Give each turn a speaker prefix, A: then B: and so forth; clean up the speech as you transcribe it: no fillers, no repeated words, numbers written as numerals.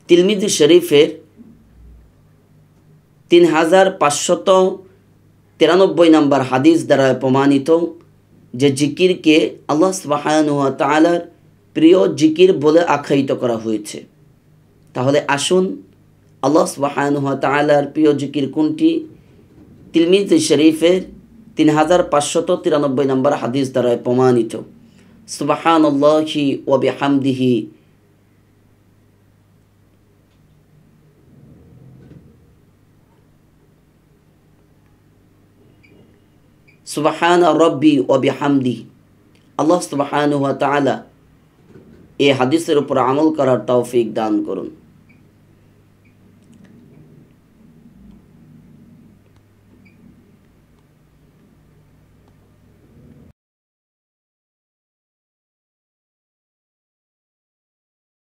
A: তিরমিজি শরীফের 3593 নম্বর হাদিস দ্বারা প্রমাণিত যে জিকিরকে আল্লাহ সুবহানাহু ওয়া তাআলার প্রিয় জিকির বলে আখ্যায়িত করা হয়েছে। তাহলে আসুন আল্লাহ সুবহানাহু ওয়া তাআলার প্রিয় জিকির কোনটি? তিরমিজি শরীফের 3593 নম্বর হাদিস দ্বারা প্রমাণিত। সুবহানাল্লাহি ওয়া বিহামদিহি সুবহানা রব্বি ওয়া বিহামদিহি। আল্লাহ সুবহানাহু ওয়া তাআলা এই হাদিসের উপর আমল করার তৌফিক দান করুন।